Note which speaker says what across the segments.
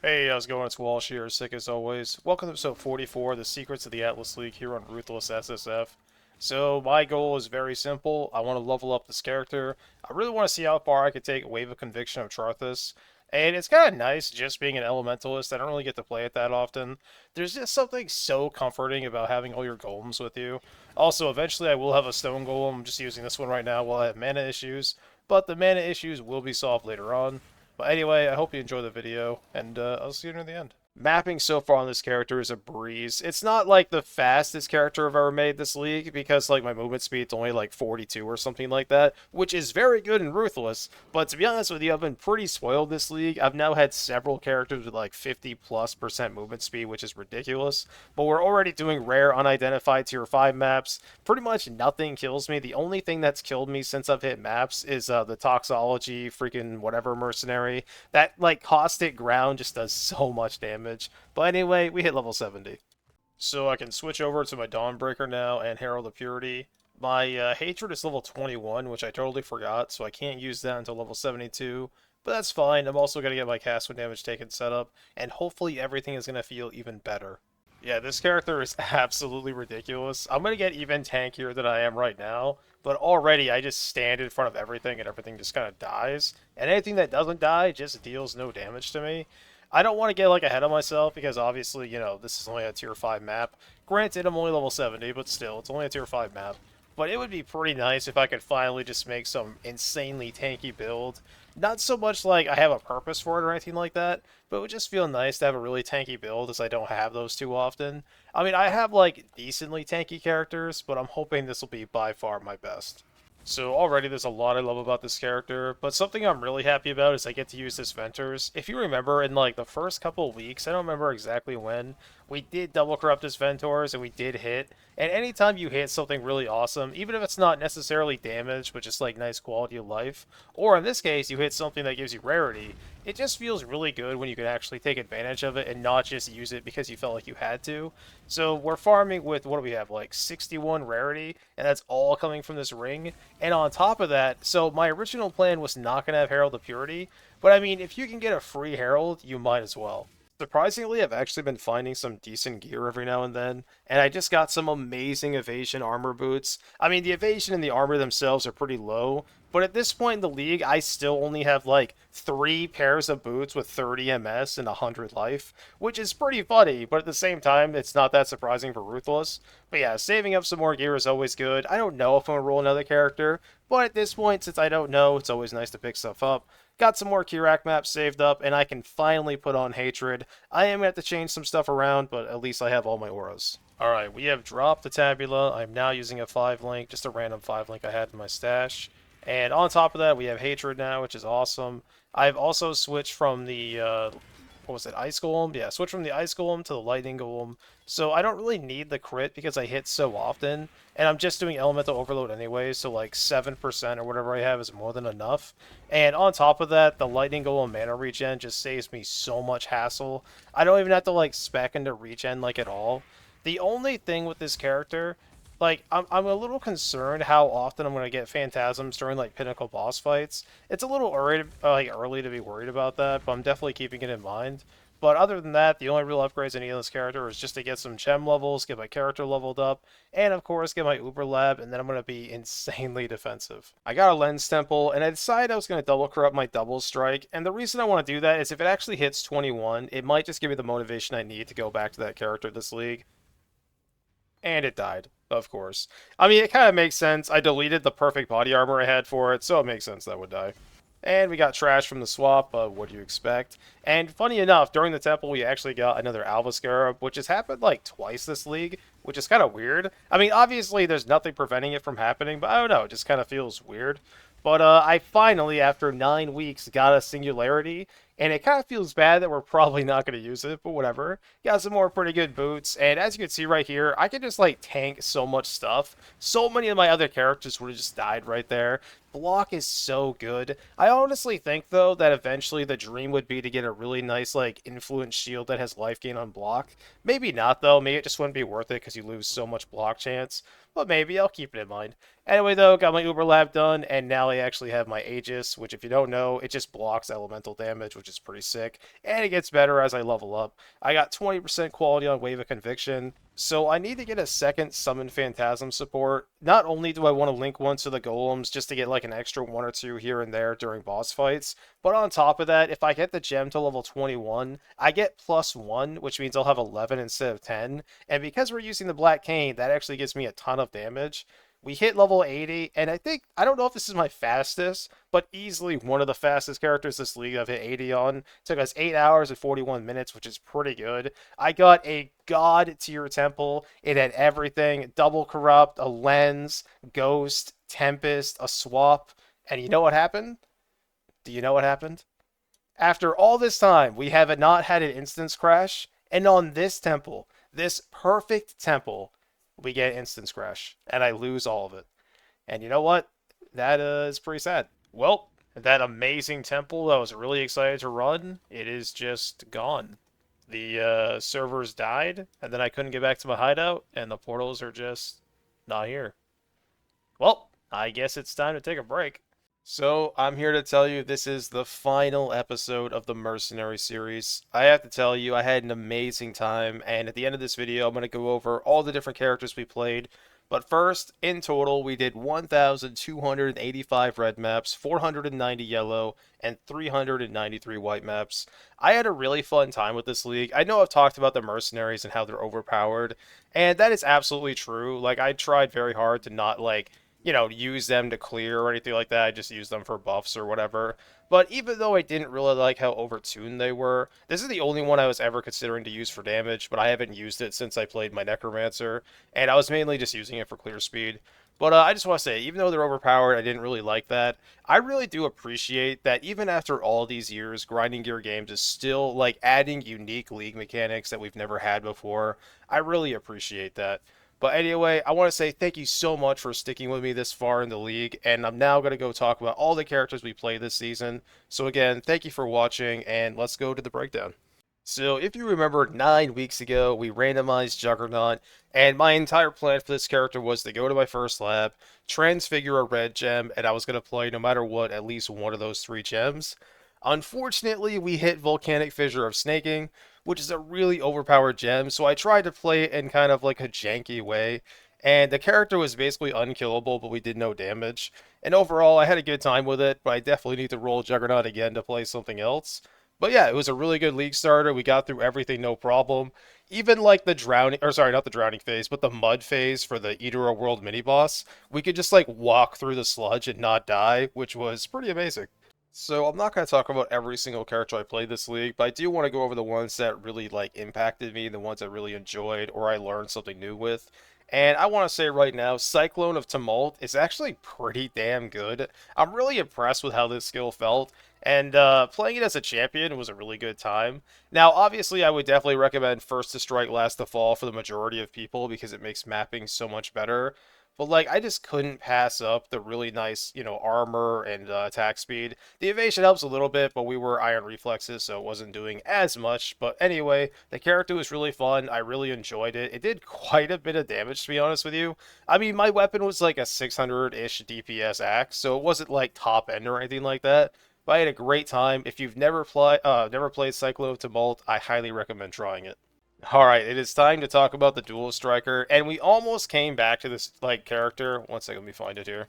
Speaker 1: Hey, how's it going? It's Walsh here, sick as always. Welcome to episode 44, The Secrets of the Atlas League here on Ruthless SSF. So, my goal is very simple. I want to level up this character. I really want to see how far I could take Wave of Conviction of Charthus. And it's kind of nice just being an Elementalist. I don't really get to play it that often. There's just something so comforting about having all your golems with you. Also, eventually I will have a stone golem. I'm just using this one right now while I have mana issues. But the mana issues will be solved later on. But anyway, I hope you enjoy the video, and I'll see you near the end. Mapping so far on this character is a breeze. It's not like the fastest character I've ever made this league, because like my movement speed's only like 42 or something like that, which is very good and Ruthless, but to be honest with you, I've been pretty spoiled this league. I've now had several characters with like 50+% movement speed, which is ridiculous, but we're already doing rare unidentified tier 5 maps. Pretty much nothing kills me. The only thing that's killed me since I've hit maps is the Toxology freaking whatever Mercenary. That like caustic ground just does so much damage. But anyway, we hit level 70. So I can switch over to my Dawnbreaker now and Herald of Purity. My Hatred is level 21, which I totally forgot, so I can't use that until level 72. But that's fine. I'm also going to get my cast when damage taken set up, and hopefully everything is going to feel even better. Yeah, this character is absolutely ridiculous. I'm going to get even tankier than I am right now, but already I just stand in front of everything and everything just kind of dies. And anything that doesn't die just deals no damage to me. I don't want to get like ahead of myself because obviously, this is only a tier 5 map. Granted, I'm only level 70, but still, it's only a tier 5 map. But it would be pretty nice if I could finally just make some insanely tanky build. Not so much like I have a purpose for it or anything like that, but it would just feel nice to have a really tanky build as I don't have those too often. I mean, I have like decently tanky characters, but I'm hoping this will be by far my best. So already there's a lot I love about this character, but something I'm really happy about is I get to use this Venters. If you remember, in like the first couple of weeks, I don't remember exactly when, we did double corrupt his Ventors and we did hit. And anytime you hit something really awesome, even if it's not necessarily damage, but just like nice quality of life, or in this case, you hit something that gives you rarity, it just feels really good when you can actually take advantage of it and not just use it because you felt like you had to. So we're farming with, what do we have, like 61 rarity, and that's all coming from this ring. And on top of that, so my original plan was not going to have Herald of Purity, but I mean, if you can get a free Herald, you might as well. Surprisingly, I've actually been finding some decent gear every now and then, and I just got some amazing evasion armor boots. I mean, the evasion and the armor themselves are pretty low, but at this point in the league, I still only have like 3 pairs of boots with 30 MS and 100 life, which is pretty funny, but at the same time, it's not that surprising for Ruthless. But yeah, saving up some more gear is always good. I don't know if I'm going to roll another character, but at this point, since I don't know, it's always nice to pick stuff up. Got some more Kirak maps saved up, and I can finally put on Hatred. I am going to have to change some stuff around, but at least I have all my auras. Alright, we have dropped the Tabula. I'm now using a 5-link, just a random 5-link I had in my stash. And on top of that, we have Hatred now, which is awesome. I've also switched from the, what was it, Ice Golem? Yeah, switched from the Ice Golem to the Lightning Golem. So I don't really need the crit because I hit so often. And I'm just doing Elemental Overload anyway, so like 7% or whatever I have is more than enough. And on top of that, the Lightning Golem mana regen just saves me so much hassle. I don't even have to like spec into regen like at all. The only thing with this character, like, I'm a little concerned how often I'm going to get Phantasms during, like, Pinnacle boss fights. It's a little early to be worried about that, but I'm definitely keeping it in mind. But other than that, the only real upgrades I need on this character is just to get some gem levels, get my character leveled up, and of course get my Uber Lab, and then I'm going to be insanely defensive. I got a Lens Temple, and I decided I was going to double corrupt my Double Strike, and the reason I want to do that is if it actually hits 21, it might just give me the motivation I need to go back to that character this league. And it died, of course. I mean, it kind of makes sense. I deleted the perfect body armor I had for it, so it makes sense that would die. And we got trash from the swap, what do you expect? And funny enough, during the temple we actually got another Alva Scarab, which has happened like twice this league, which is kind of weird. I mean, obviously there's nothing preventing it from happening, but I don't know, it just kind of feels weird. But I finally, after 9 weeks, got a Singularity, and it kind of feels bad that we're probably not going to use it, but whatever. Got some more pretty good boots, and as you can see right here, I can just like tank so much stuff. So many of my other characters would have just died right there. Block is so good. I honestly think, though, that eventually the dream would be to get a really nice, like, influence shield that has life gain on block. Maybe not, though. Maybe it just wouldn't be worth it because you lose so much block chance. But maybe, I'll keep it in mind. Anyway, though, got my Uber Lab done, and now I actually have my Aegis, which, if you don't know, it just blocks elemental damage, which is pretty sick. And it gets better as I level up. I got 20% quality on Wave of Conviction, so I need to get a second Summon Phantasm support. Not only do I want to link one to the Golems just to get like an extra 1 or 2 here and there during boss fights, but on top of that, if I get the gem to level 21, I get +1, which means I'll have 11 instead of 10, and because we're using the Black Cane, that actually gives me a ton of damage. We hit level 80, and I don't know if this is my fastest, but easily one of the fastest characters this league I've hit 80 on. Took us 8 hours and 41 minutes, which is pretty good. I got a god tier temple. It had everything: double corrupt, a lens, ghost, tempest, a swap. And you know what happened? Do you know what happened? After all this time, we have not had an instance crash, and on this temple, this perfect temple, we get instance crash, and I lose all of it. And you know what? That is pretty sad. Well, that amazing temple that I was really excited to run, it is just gone. The servers died, and then I couldn't get back to my hideout, and the portals are just not here. Well, I guess it's time to take a break. So, I'm here to tell you this is the final episode of the Mercenary series. I have to tell you, I had an amazing time, and at the end of this video, I'm going to go over all the different characters we played. But first, in total, we did 1,285 red maps, 490 yellow, and 393 white maps. I had a really fun time with this league. I know I've talked about the Mercenaries and how they're overpowered, and that is absolutely true. Like, I tried very hard to not, like, use them to clear or anything like that. I just used them for buffs or whatever. But even though I didn't really like how overtuned they were, this is the only one I was ever considering to use for damage, but I haven't used it since I played my Necromancer, and I was mainly just using it for clear speed. But I just want to say, even though they're overpowered, I didn't really like that. I really do appreciate that even after all these years, grinding gear games is still, like, adding unique league mechanics that we've never had before. I really appreciate that. But anyway, I want to say thank you so much for sticking with me this far in the league, and I'm now going to go talk about all the characters we played this season. So again, thank you for watching, and let's go to the breakdown. So if you remember, 9 weeks ago, we randomized Juggernaut, and my entire plan for this character was to go to my first lab, transfigure a red gem, and I was going to play, no matter what, at least one of those 3 gems. Unfortunately, we hit Volcanic Fissure of Snaking, which is a really overpowered gem, so I tried to play it in kind of like a janky way, and the character was basically unkillable, but we did no damage. And overall, I had a good time with it, but I definitely need to roll Juggernaut again to play something else. But yeah, it was a really good league starter. We got through everything no problem. Even like the drowning, or sorry, not the drowning phase, but the mud phase for the Eater of World mini boss, we could just like walk through the sludge and not die, which was pretty amazing. So I'm not going to talk about every single character I played this league, but I do want to go over the ones that really like impacted me, the ones I really enjoyed or I learned something new with. And I want to say right now, Cyclone of Tumult is actually pretty damn good. I'm really impressed with how this skill felt, and playing it as a champion was a really good time. Now, obviously, I would definitely recommend First to Strike, Last to Fall for the majority of people because it makes mapping so much better. But, like, I just couldn't pass up the really nice, armor and attack speed. The evasion helps a little bit, but we were Iron Reflexes, so it wasn't doing as much. But anyway, the character was really fun. I really enjoyed it. It did quite a bit of damage, to be honest with you. I mean, my weapon was like a 600-ish DPS axe, so it wasn't, like, top end or anything like that. But I had a great time. If you've never played Cyclone of Tumult, I highly recommend trying it. Alright, it is time to talk about the Dual Striker, and we almost came back to this, like, character. One second, let me find it here.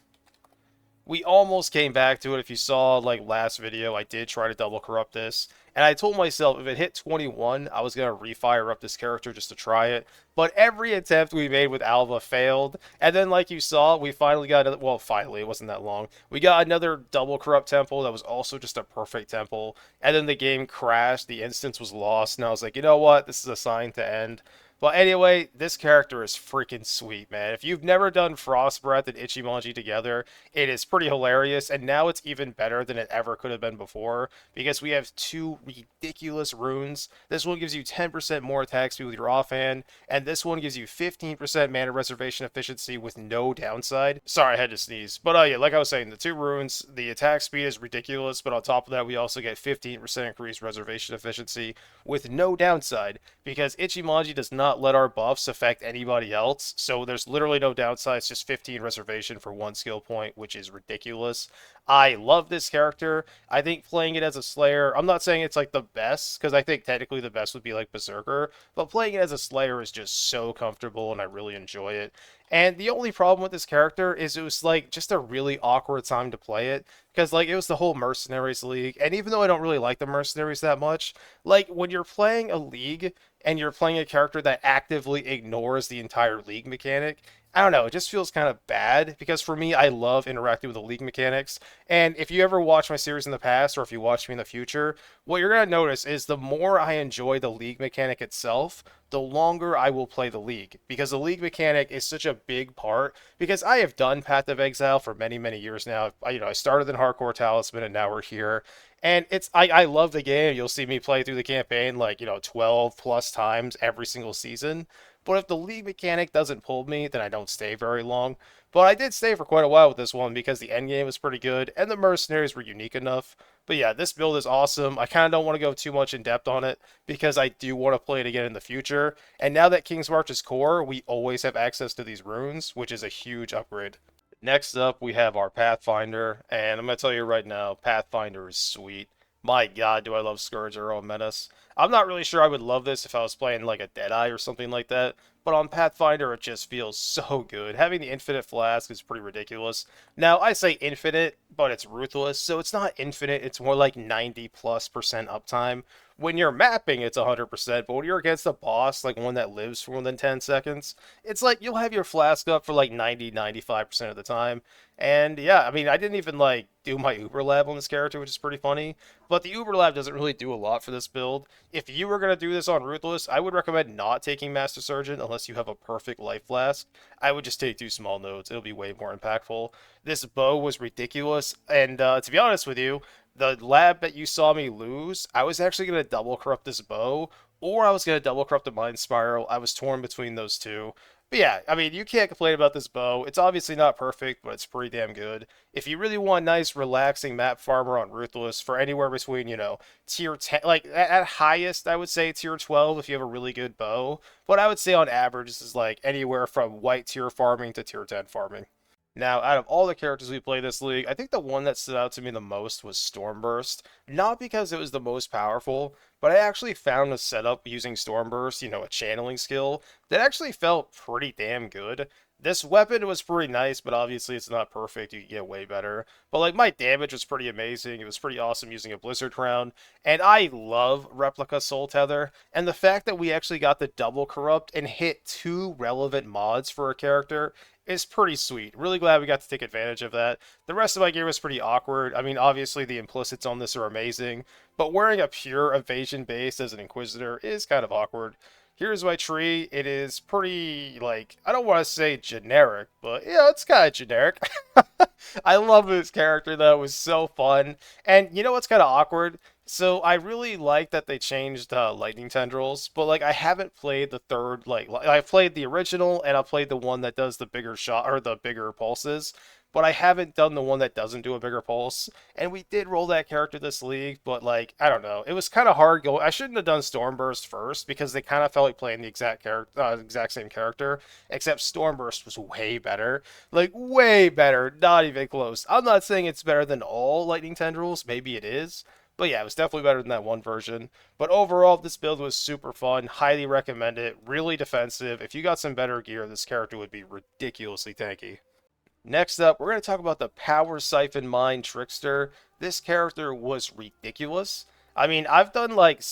Speaker 1: We almost came back to it. If you saw, like, last video, I did try to double corrupt this. And I told myself if it hit 21, I was going to refire up this character just to try it. But every attempt we made with Alva failed. And then, like you saw, we finally got another, well, finally, it wasn't that long. We got another double corrupt temple that was also just a perfect temple. And then the game crashed, the instance was lost, and I was like, you know what, this is a sign to end. But anyway, this character is freaking sweet, man. If you've never done Frost Breath and Ichimonji together, it is pretty hilarious, and now it's even better than it ever could have been before, because we have two ridiculous runes. This one gives you 10% more attack speed with your offhand, and this one gives you 15% mana reservation efficiency with no downside. Sorry, I had to sneeze. But yeah, like I was saying, the two runes, the attack speed is ridiculous, but on top of that, we also get 15% increased reservation efficiency with no downside, because Ichimonji does not let our buffs affect anybody else, so there's literally no downside. It's just 15 reservation for one skill point, which is ridiculous. I love this character. I think playing it as a Slayer, I'm not saying it's like the best, because I think technically the best would be like Berserker, but playing it as a Slayer is just so comfortable and I really enjoy it. And the only problem with this character is it was like just a really awkward time to play it, because like it was the whole Mercenaries League, and even though I don't really like the Mercenaries that much, like when you're playing a league and you're playing a character that actively ignores the entire league mechanic, I don't know, it just feels kind of bad, because for me, I love interacting with the league mechanics, and if you ever watch my series in the past, or if you watch me in the future, what you're going to notice is the more I enjoy the league mechanic itself, the longer I will play the league, because the league mechanic is such a big part, because I have done Path of Exile for many, many years now. I started in Hardcore Talisman, and now we're here, and I love the game. You'll see me play through the campaign like, 12 plus times every single season. But if the league mechanic doesn't pull me, then I don't stay very long. But I did stay for quite a while with this one because the endgame was pretty good and the mercenaries were unique enough. But yeah, this build is awesome. I kind of don't want to go too much in depth on it because I do want to play it again in the future. And now that King's March is core, we always have access to these runes, which is a huge upgrade. Next up, we have our Pathfinder, and I'm going to tell you right now, Pathfinder is sweet. My god, do I love Scourge Arrow Menace. I'm not really sure I would love this if I was playing like a Deadeye or something like that, but on Pathfinder it just feels so good. Having the infinite flask is pretty ridiculous. Now, I say infinite, but it's Ruthless, so it's not infinite, it's more like 90+% uptime. When you're mapping, it's 100%, but when you're against a boss, like one that lives for more than 10 seconds, it's like you'll have your flask up for like 90-95% of the time. And yeah, I mean, I didn't even like do my Uber Lab on this character, which is pretty funny, but the Uber Lab doesn't really do a lot for this build. If you were going to do this on Ruthless, I would recommend not taking Master Surgeon unless you have a perfect life flask. I would just take 2 small nodes. It'll be way more impactful. This bow was ridiculous, and to be honest with you, the lab that you saw me lose, I was actually going to double corrupt this bow, or I was going to double corrupt the Mind Spiral. I was torn between those two. But yeah, I mean, you can't complain about this bow. It's obviously not perfect, but it's pretty damn good. If you really want nice, relaxing map farmer on Ruthless for anywhere between, tier 10, like at highest, I would say tier 12 if you have a really good bow. But I would say on average, this is like anywhere from white tier farming to tier 10 farming. Now, out of all the characters we play this league, I think the one that stood out to me the most was Stormburst. Not because it was the most powerful, but I actually found a setup using Stormburst, a channeling skill, that actually felt pretty damn good. This weapon was pretty nice, but obviously it's not perfect. You can get way better. But like my damage was pretty amazing. It was pretty awesome using a Blizzard Crown. And I love Replica Soul Tether. And the fact that we actually got the double corrupt and hit 2 relevant mods for a character is pretty sweet. Really glad we got to take advantage of that. The rest of my gear was pretty awkward. I mean, obviously the implicits on this are amazing, but wearing a pure evasion base as an Inquisitor is kind of awkward. Here's my tree. It is pretty, like, I don't want to say generic, but yeah, it's kind of generic. I love this character, though. It was so fun. And you know what's kind of awkward? So I really like that they changed lightning tendrils, but like I haven't played the third, like I've played the original and I've played the one that does the bigger shot or the bigger pulses, but I haven't done the one that doesn't do a bigger pulse. And we did roll that character this league, but like I don't know, it was kind of hard going. I shouldn't have done Stormburst first because they kind of felt like playing the exact same character, except Stormburst was way better, like way better, not even close. I'm not saying it's better than all lightning tendrils, maybe it is. But yeah, it was definitely better than that one version. But overall, this build was super fun. Highly recommend it. Really defensive. If you got some better gear, this character would be ridiculously tanky. Next up, we're going to talk about the Power Siphon Mind Trickster. This character was ridiculous. I mean, I've done like,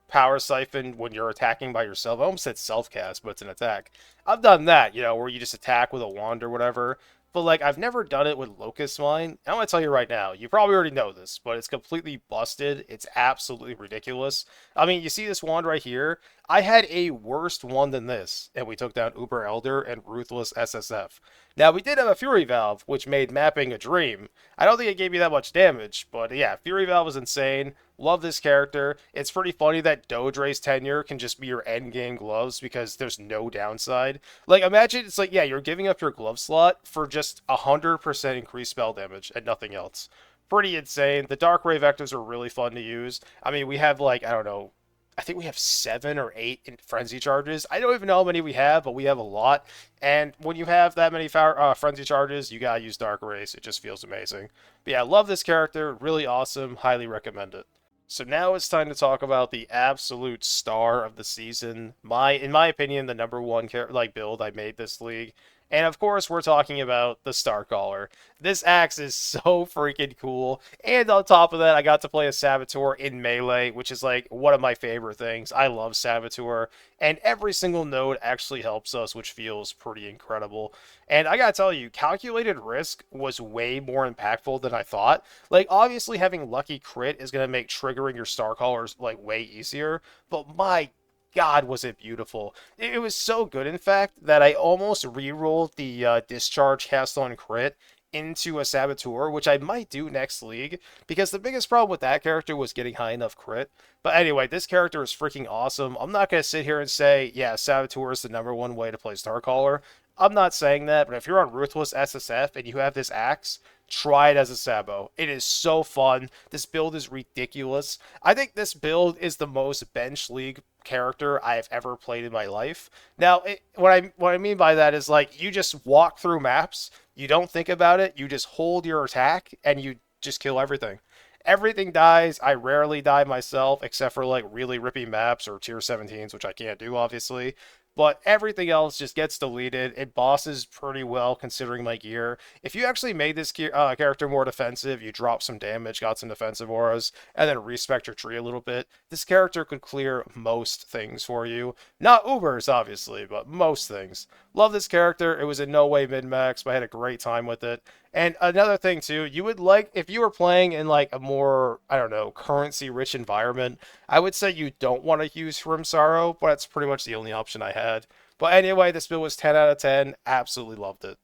Speaker 1: Power Siphon when you're attacking by yourself. I almost said self-cast, but it's an attack. I've done that, where you just attack with a wand or whatever. but like I've never done it with Locust Mine. I'm gonna tell you right now, you probably already know this, but it's completely busted. It's absolutely ridiculous. I mean, you see this wand right here? I had a worse one than this, and we took down Uber Elder and Ruthless SSF. Now, we did have a Fury Valve, which made mapping a dream. I don't think it gave me that much damage, but yeah, Fury Valve was insane. Love this character. It's pretty funny that Dodra's tenure can just be your endgame gloves because there's no downside. Like, imagine it's like, yeah, you're giving up your glove slot for just 100% increased spell damage and nothing else. Pretty insane. The Dark Ray Vectors are really fun to use. I mean, we have like, I don't know, I think we have 7 or 8 in frenzy charges. I don't even know how many we have, but we have a lot. And when you have that many frenzy charges, you gotta use Dark Rays. It just feels amazing. But yeah, I love this character. Really awesome. Highly recommend it. So now it's time to talk about the absolute star of the season. In my opinion, the number one build I made this league. And of course, we're talking about the Starcaller. This axe is so freaking cool. And on top of that, I got to play a Saboteur in Melee, which is like one of my favorite things. I love Saboteur. And every single node actually helps us, which feels pretty incredible. And I gotta tell you, calculated risk was way more impactful than I thought. Like, obviously having lucky crit is gonna make triggering your Starcallers like way easier. But my God, was it beautiful. It was so good, in fact, that I almost re-rolled the Discharge cast on crit into a Saboteur, which I might do next league, because the biggest problem with that character was getting high enough crit. But anyway, this character is freaking awesome. I'm not going to sit here and say, yeah, Saboteur is the number one way to play Starcaller. I'm not saying that, but if you're on Ruthless SSF and you have this axe, try it as a Sabo. It is so fun. This build is ridiculous. I think this build is the most bench league character I have ever played in my life. Now, what I mean by that is like you just walk through maps, you don't think about it, you just hold your attack and you just kill everything. Everything dies. I rarely die myself, except for like really rippy maps or tier 17s, which I can't do obviously. But everything else just gets deleted. It bosses pretty well considering my gear. If you actually made this character more defensive, you drop some damage, got some defensive auras, and then respec your tree a little bit, this character could clear most things for you. Not Ubers, obviously, but most things. Love this character. It was in no way min-max, but I had a great time with it. And another thing too, you would like, if you were playing in like a more, I don't know, currency-rich environment, I would say you don't want to use From Sorrow, but that's pretty much the only option I had. But anyway, this build was 10 out of 10. Absolutely loved it.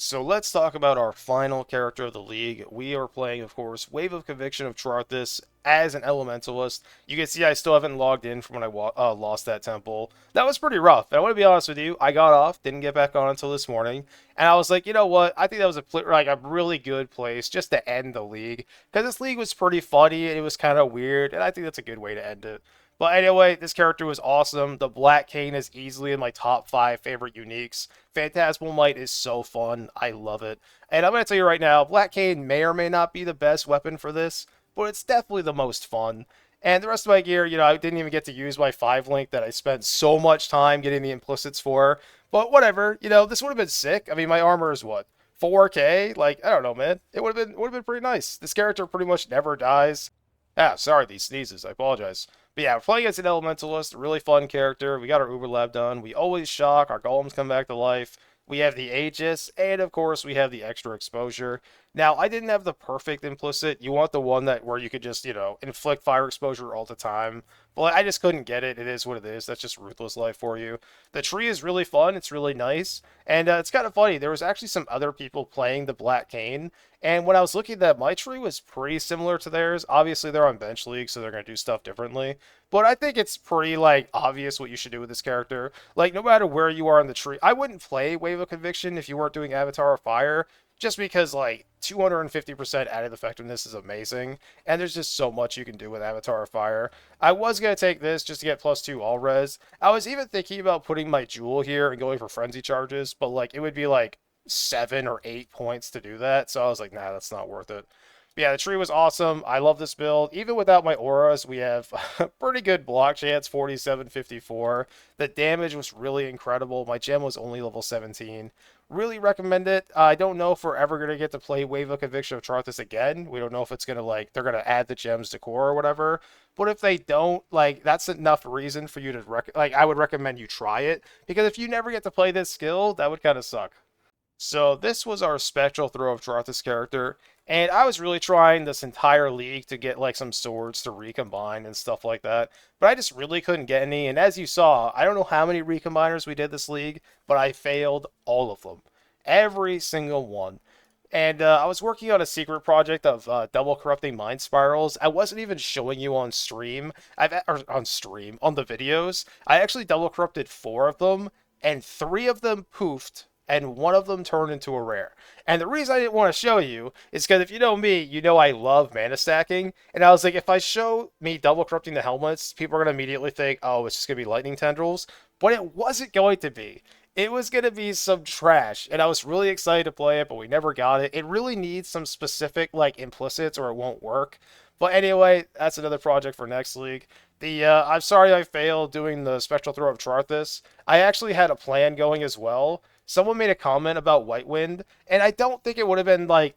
Speaker 1: So let's talk about our final character of the league. We are playing, of course, Wave of Conviction of Charthus as an Elementalist. You can see I still haven't logged in from when I lost that temple. That was pretty rough. And I want to be honest with you, I got off, didn't get back on until this morning. And I was like, you know what? I think that was a really good place just to end the league. Because this league was pretty funny, and it was kind of weird, and I think that's a good way to end it. But anyway, this character was awesome. The Black Cane is easily in my top 5 favorite uniques. Phantasmal Might is so fun. I love it. And I'm going to tell you right now, Black Cane may or may not be the best weapon for this, but it's definitely the most fun. And the rest of my gear, you know, I didn't even get to use my 5-link that I spent so much time getting the implicits for. But whatever, you know, this would have been sick. I mean, my armor is what? 4K? Like, I don't know, man. It would have been pretty nice. This character pretty much never dies. Ah, sorry, these sneezes. I apologize. But yeah, playing as an Elementalist, really fun character. We got our Uber Lab done. We always shock. Our golems come back to life. We have the Aegis, and of course, we have the extra exposure. Now, I didn't have the perfect implicit. You want the one where you could just, you know, inflict fire exposure all the time. Well, I just couldn't get it. It is what it is. That's just Ruthless life for you. The tree is really fun. It's really nice. And it's kind of funny. There was actually some other people playing the Black Cane. And when I was looking at that, my tree was pretty similar to theirs. Obviously, they're on bench league, so they're going to do stuff differently. But I think it's pretty, like, obvious what you should do with this character. Like, no matter where you are in the tree, I wouldn't play Wave of Conviction if you weren't doing Avatar of Fire, just because, like, 250% added effectiveness is amazing, and there's just so much you can do with Avatar of Fire. I was going to take this just to get +2 all res. I was even thinking about putting my Jewel here and going for Frenzy Charges, but, like, it would be, like, 7 or 8 points to do that, so I was like, nah, that's not worth it. But yeah, the tree was awesome. I love this build. Even without my auras, we have a pretty good block chance, 47-54. The damage was really incredible. My gem was only level 17. Really recommend it. I don't know if we're ever going to get to play Wave of Conviction of Charthus again. We don't know if it's going to, like, they're going to add the gems to core or whatever. But if they don't, like, that's enough reason for you to, I would recommend you try it. Because if you never get to play this skill, that would kind of suck. So this was our spectral throw of Ruthless character, and I was really trying this entire league to get like some swords to recombine and stuff like that, but I just really couldn't get any. And as you saw, I don't know how many recombiners we did this league, but I failed all of them, every single one. And I was working on a secret project of double corrupting mind spirals. I wasn't even showing you on stream. Or on stream on the videos. I actually double corrupted 4 of them, and 3 of them poofed, and 1 of them turned into a rare. And the reason I didn't want to show you is because if you know me, you know I love mana stacking. And I was like, if I show me double corrupting the helmets, people are gonna immediately think, oh, it's just gonna be lightning tendrils. But it wasn't going to be. It was going to be some trash, and I was really excited to play it, but we never got it. It really needs some specific, like, implicits, or it won't work. But anyway, that's another project for next league. I'm sorry I failed doing the Spectral Throw of Charthus. I actually had a plan going as well. Someone made a comment about White Wind, and I don't think it would have been, like,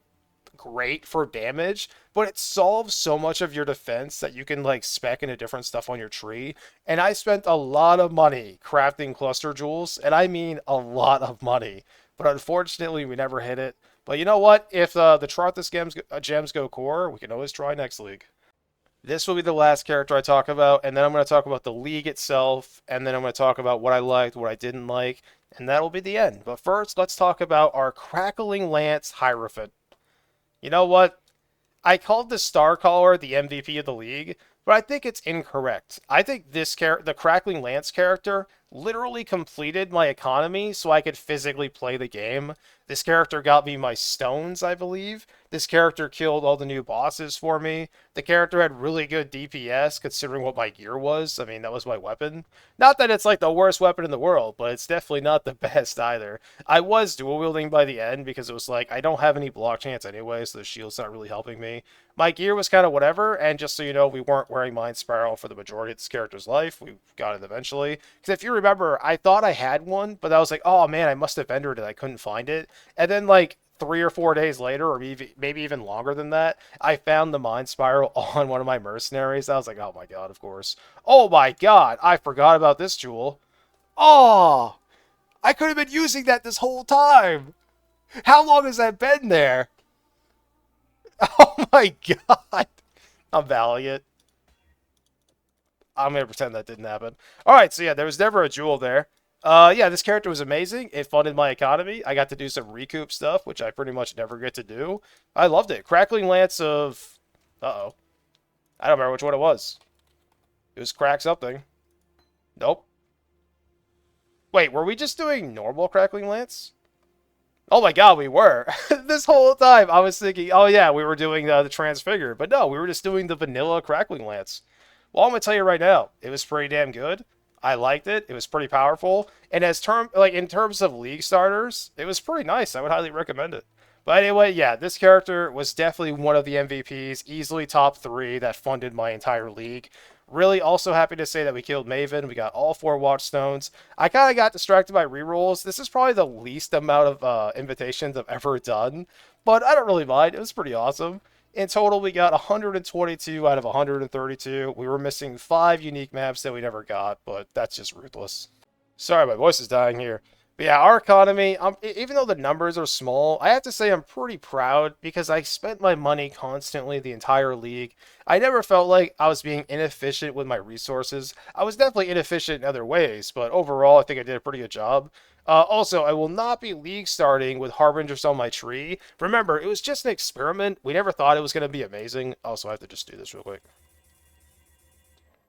Speaker 1: great for damage, but it solves so much of your defense that you can like spec into different stuff on your tree. And I spent a lot of money crafting cluster jewels, and I mean a lot of money. But unfortunately, we never hit it. But you know what? If the Charthus gems go core, we can always try next league. This will be the last character I talk about, and then I'm going to talk about the league itself, and then I'm going to talk about what I liked, what I didn't like, and that'll be the end. But first, let's talk about our Crackling Lance Hierophant. You know what? I called the Starcaller the MVP of the league, but I think it's incorrect. I think the Crackling Lance character, literally completed my economy so I could physically play the game. This character got me my stones, I believe. This character killed all the new bosses for me. The character had really good DPS considering what my gear was. I mean, that was my weapon. Not that it's like the worst weapon in the world, but it's definitely not the best either. I was dual wielding by the end because it was like, I don't have any block chance anyway, so the shield's not really helping me. My gear was kind of whatever, and just so you know, we weren't wearing Mind Spiral for the majority of this character's life. We got it eventually. Because if you remember, I thought I had one, but I was like, oh man, I must have entered it. I couldn't find it. And then like 3 or 4 days later, or maybe even longer than that, I found the Mind Spiral on one of my mercenaries. I was like, oh my god, of course. Oh my god, I forgot about this jewel. Oh, I could have been using that this whole time. How long has that been there? Oh my god. I'm valiant. I'm going to pretend that didn't happen. Alright, so yeah, there was never a jewel there. Yeah, this character was amazing. It funded my economy. I got to do some recoup stuff, which I pretty much never get to do. I loved it. Crackling Lance of... Uh-oh. I don't remember which one it was. It was crack something. Nope. Wait, were we just doing normal Crackling Lance? Oh my god, we were. This whole time I was thinking, oh yeah, we were doing the Transfigured. But no, we were just doing the vanilla Crackling Lance. Well, I'm going to tell you right now, it was pretty damn good. I liked it. It was pretty powerful. And in terms of league starters, it was pretty nice. I would highly recommend it. But anyway, yeah, this character was definitely one of the MVPs, easily top 3 that funded my entire league. Really also happy to say that we killed Maven. We got all 4 Watchstones. I kind of got distracted by rerolls. This is probably the least amount of invitations I've ever done. But I don't really mind. It was pretty awesome. In total, we got 122 out of 132. We were missing 5 unique maps that we never got, but that's just ruthless. Sorry, my voice is dying here. But yeah, our economy, even though the numbers are small, I have to say I'm pretty proud because I spent my money constantly the entire league. I never felt like I was being inefficient with my resources. I was definitely inefficient in other ways, but overall, I think I did a pretty good job. Also, I will not be league starting with Harbingers on my tree. Remember, it was just an experiment. We never thought it was going to be amazing. Also, I have to just do this real quick.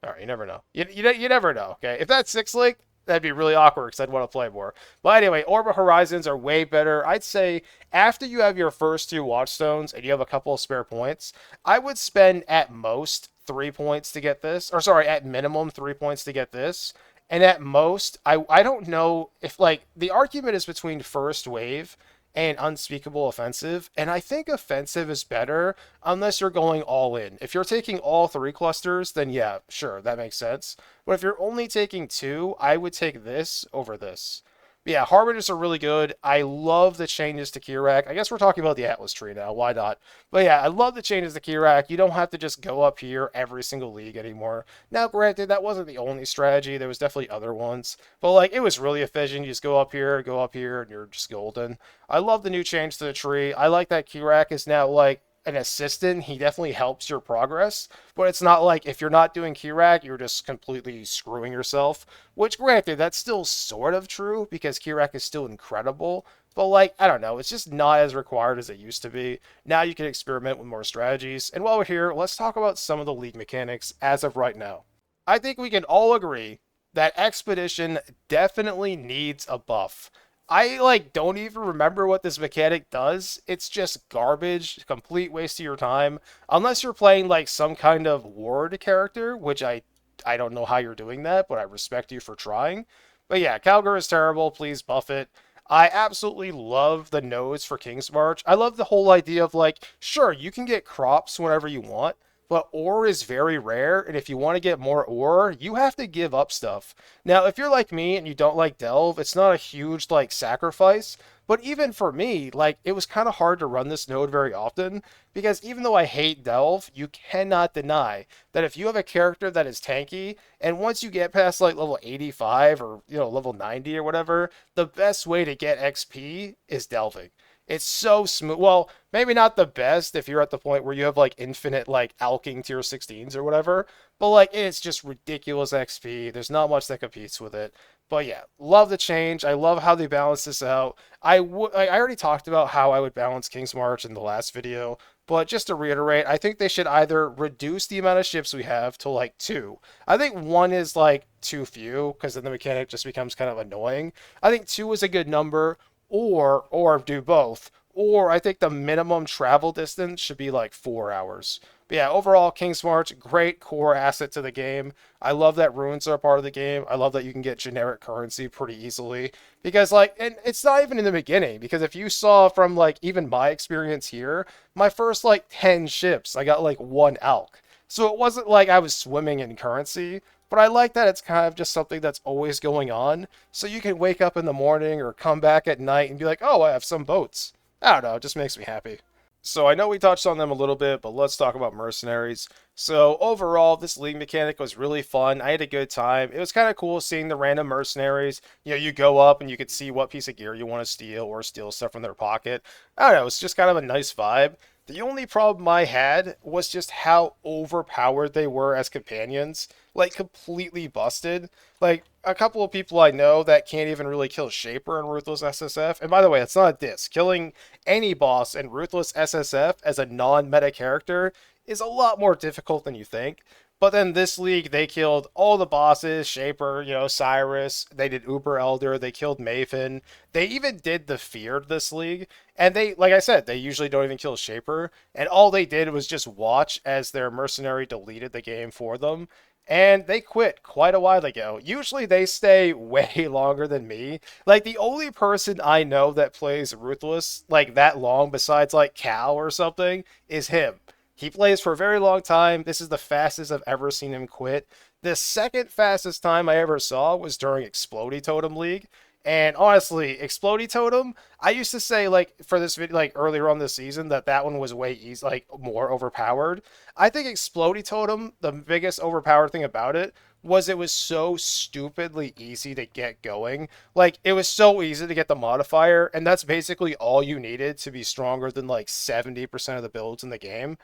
Speaker 1: Alright, you never know. You never know, okay? If that's 6 link, that'd be really awkward because I'd want to play more. But anyway, Orbit Horizons are way better. I'd say after you have your first 2 Watchstones and you have a couple of spare points, I would spend at most 3 points to get this. Or sorry, at minimum 3 points to get this. And at most, I don't know if, like, the argument is between First Wave and Unspeakable Offensive, and I think Offensive is better unless you're going all in. If you're taking all 3 clusters, then yeah, sure, that makes sense. But if you're only taking 2, I would take this over this. But yeah, Harbingers are really good. I love the changes to Kirak. I guess we're talking about the Atlas tree now. Why not? But yeah, I love the changes to Kirak. You don't have to just go up here every single league anymore. Now, granted, that wasn't the only strategy. There was definitely other ones. But like, it was really efficient. You just go up here, and you're just golden. I love the new change to the tree. I like that Kirak is now like an assistant. He definitely helps your progress, but it's not like if you're not doing Kirak, you're just completely screwing yourself. Which, granted, that's still sort of true because Kirak is still incredible. But, like, I don't know, it's just not as required as it used to be. Now you can experiment with more strategies. And while we're here, let's talk about some of the league mechanics as of right now. I think we can all agree that Expedition definitely needs a buff. I like don't even remember what this mechanic does. It's just garbage, complete waste of your time. Unless you're playing like some kind of ward character, which I don't know how you're doing that, but I respect you for trying. But yeah, Calgar is terrible. Please buff it. I absolutely love the nodes for King's March. I love the whole idea of like, sure, you can get crops whenever you want, but ore is very rare, and if you want to get more ore, you have to give up stuff. Now, if you're like me and you don't like Delve, it's not a huge like sacrifice, but even for me, like it was kind of hard to run this node very often because even though I hate Delve, you cannot deny that if you have a character that is tanky and once you get past like level 85 or level 90 or whatever, the best way to get XP is delving. It's so smooth. Well, maybe not the best if you're at the point where you have like infinite like alking tier 16s or whatever, but like it's just ridiculous XP. There's not much that competes with it. But yeah, love the change. I love how they balance this out. I already talked about how I would balance King's March in the last video, but just to reiterate, I think they should either reduce the amount of ships we have to like 2. I think 1 is like too few because then the mechanic just becomes kind of annoying. I think 2 is a good number, or do both. Or I think the minimum travel distance should be like 4 hours. But yeah, overall, King's March, great core asset to the game. I love that runes are a part of the game. I love that you can get generic currency pretty easily. Because, like, and it's not even in the beginning. Because if you saw from, like, even my experience here, my first, like, 10 ships, I got, like, 1 alk. So it wasn't like I was swimming in currency. But I like that it's kind of just something that's always going on. So you can wake up in the morning or come back at night and be like, oh, I have some boats. I don't know, it just makes me happy. So I know we touched on them a little bit, but let's talk about mercenaries. So overall, this league mechanic was really fun. I had a good time. It was kind of cool seeing the random mercenaries. You go up and you could see what piece of gear you want to steal or steal stuff from their pocket. I don't know, it's just kind of a nice vibe. The only problem I had was just how overpowered they were as companions. Like, completely busted. Like, a couple of people I know that can't even really kill Shaper in Ruthless SSF. And by the way, it's not a diss. Killing any boss in Ruthless SSF as a non-meta character is a lot more difficult than you think. But then this league, they killed all the bosses, Shaper, Cyrus, they did Uber Elder, they killed Maven. They even did the Feared this league. And they, like I said, they usually don't even kill Shaper. And all they did was just watch as their mercenary deleted the game for them. And they quit quite a while ago. Usually they stay way longer than me. Like, the only person I know that plays Ruthless, like, that long besides, like, Cal or something, is him. He plays for a very long time. This is the fastest I've ever seen him quit. The second fastest time I ever saw was during Explodey Totem League. And honestly, Explodey Totem, I used to say, like, for this video, like, earlier on this season, that one was way easy, like, more overpowered. I think Explodey Totem, the biggest overpowered thing about it, was it was so stupidly easy to get going. Like, it was so easy to get the modifier, and that's basically all you needed to be stronger than, like, 70% of the builds in the game.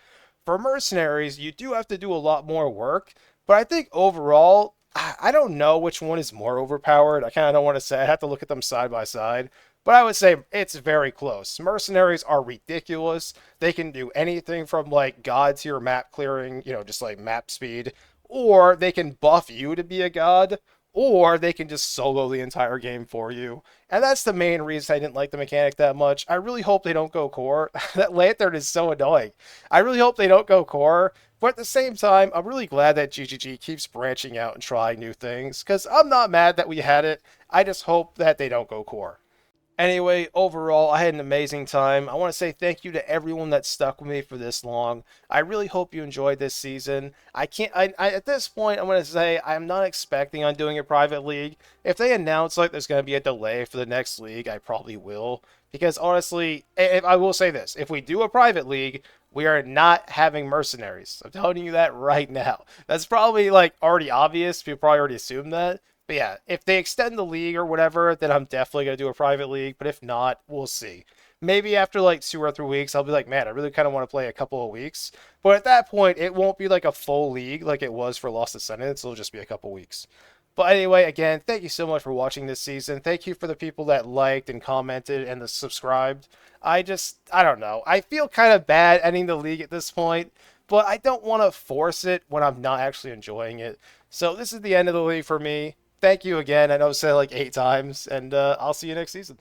Speaker 1: For mercenaries, you do have to do a lot more work, but I think overall, I don't know which one is more overpowered. I kind of don't want to say. I have to look at them side by side. But I would say it's very close. Mercenaries are ridiculous. They can do anything from like god tier map clearing, just like map speed, or they can buff you to be a god, or they can just solo the entire game for you. And that's the main reason I didn't like the mechanic that much. I really hope they don't go core. That lantern is so annoying. I really hope they don't go core. But at the same time, I'm really glad that GGG keeps branching out and trying new things, because I'm not mad that we had it. I just hope that they don't go core. Anyway, overall, I had an amazing time. I want to say thank you to everyone that stuck with me for this long. I really hope you enjoyed this season. I can't. At this point, I'm going to say I'm not expecting on doing a private league. If they announce like there's going to be a delay for the next league, I probably will. Because honestly, if I will say this, if we do a private league, we are not having mercenaries. I'm telling you that right now. That's probably like already obvious. People probably already assume that. But yeah, if they extend the league or whatever, then I'm definitely going to do a private league. But if not, we'll see. Maybe after like 2 or 3 weeks, I'll be like, man, I really kind of want to play a couple of weeks. But at that point, it won't be like a full league like it was for Lost Ascendants. It'll just be a couple weeks. But anyway, again, thank you so much for watching this season. Thank you for the people that liked and commented and the subscribed. I don't know. I feel kind of bad ending the league at this point, but I don't want to force it when I'm not actually enjoying it. So this is the end of the league for me. Thank you again. I know I said it like 8 times, and I'll see you next season.